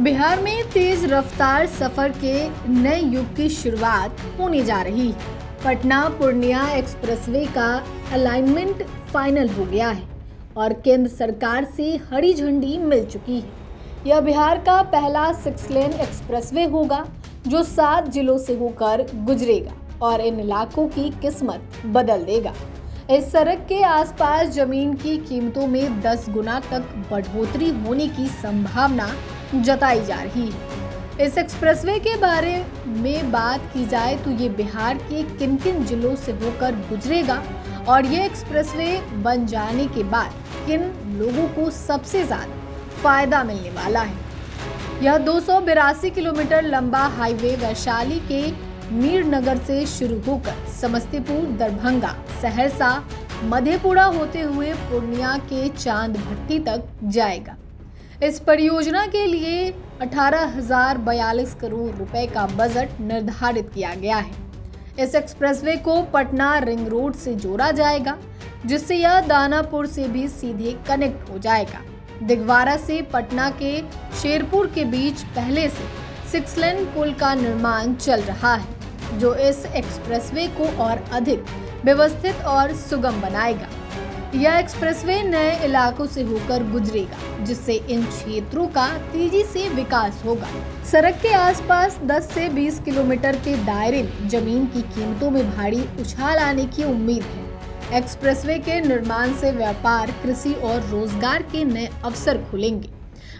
बिहार में तेज रफ्तार सफर के नए युग की शुरुआत होने जा रही है। पटना पूर्णिया एक्सप्रेसवे का अलाइनमेंट फाइनल हो गया है और केंद्र सरकार से हरी झंडी मिल चुकी है। यह बिहार का पहला 6 लेन एक्सप्रेसवे होगा जो 7 जिलों से होकर गुजरेगा और इन इलाकों की किस्मत बदल देगा। इस सड़क के आसपास जमीन की कीमतों में 10 गुना तक बढ़ोतरी होने की संभावना जताई जा रही है। इस एक्सप्रेसवे के बारे में बात की जाए तो ये बिहार के किन किन जिलों से होकर गुजरेगा और ये एक्सप्रेसवे बन जाने के बाद किन लोगों को सबसे ज्यादा फायदा मिलने वाला है। यह 282 किलोमीटर लंबा हाईवे वैशाली के मीरनगर से शुरू होकर समस्तीपुर, दरभंगा, सहरसा, मधेपुरा होते हुए पूर्णिया के चांद भट्टी तक जाएगा। इस परियोजना के लिए 18,042 करोड़ रुपए का बजट निर्धारित किया गया है। इस एक्सप्रेसवे को पटना रिंग रोड से जोड़ा जाएगा, जिससे यह दानापुर से भी सीधे कनेक्ट हो जाएगा। दिगवारा से पटना के शेरपुर के बीच पहले से 6 लेन पुल का निर्माण चल रहा है, जो इस एक्सप्रेसवे को और अधिक व्यवस्थित और सुगम बनाएगा। यह एक्सप्रेसवे नए इलाकों से होकर गुजरेगा, जिससे इन क्षेत्रों का तेजी से विकास होगा। सड़क के आसपास 10 से 20 किलोमीटर के दायरे में जमीन की कीमतों में भारी उछाल आने की उम्मीद है। एक्सप्रेसवे के निर्माण से व्यापार, कृषि और रोजगार के नए अवसर खुलेंगे।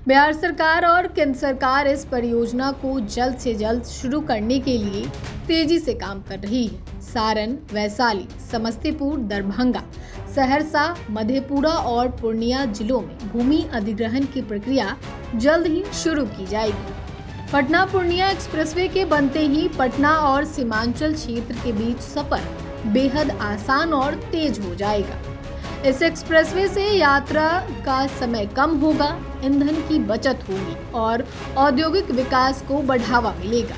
बिहार सरकार और केंद्र सरकार इस परियोजना को जल्द से जल्द शुरू करने के लिए तेजी से काम कर रही है। सारण, वैशाली, समस्तीपुर, दरभंगा, सहरसा, मधेपुरा और पूर्णिया जिलों में भूमि अधिग्रहण की प्रक्रिया जल्द ही शुरू की जाएगी। पटना पूर्णिया एक्सप्रेसवे के बनते ही पटना और सीमांचल क्षेत्र के बीच सफर बेहद आसान और तेज हो जाएगा। इस एक्सप्रेसवे से यात्रा का समय कम होगा, ईंधन की बचत होगी और औद्योगिक विकास को बढ़ावा मिलेगा।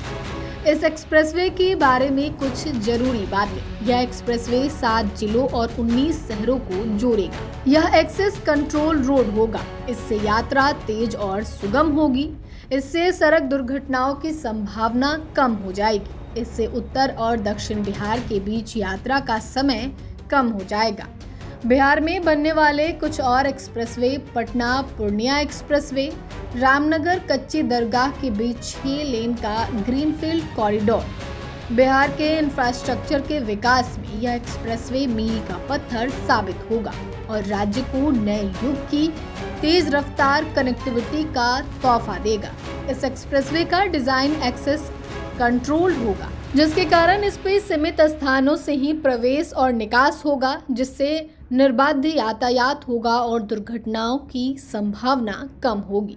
इस एक्सप्रेसवे के बारे में कुछ जरूरी बातें। यह एक्सप्रेसवे 7 जिलों और 19 शहरों को जोड़ेगा। यह एक्सेस कंट्रोल रोड होगा। इससे यात्रा तेज और सुगम होगी। इससे सड़क दुर्घटनाओं की संभावना कम हो जाएगी। इससे उत्तर और दक्षिण बिहार के बीच यात्रा का समय कम हो जाएगा। बिहार में बनने वाले कुछ और एक्सप्रेसवे पटना पूर्णिया एक्सप्रेसवे, रामनगर कच्ची दरगाह के बीच 6 लेन का ग्रीनफील्ड कॉरिडोर। बिहार के इंफ्रास्ट्रक्चर के विकास में यह एक्सप्रेसवे मील का पत्थर साबित होगा और राज्य को नए युग की तेज रफ्तार कनेक्टिविटी का तोहफा देगा। इस एक्सप्रेसवे का डिजाइन एक्सेस कंट्रोल होगा, जिसके कारण इस पे सीमित स्थानों से ही प्रवेश और निकास होगा, जिससे निर्बाध यातायात होगा और दुर्घटनाओं की संभावना कम होगी।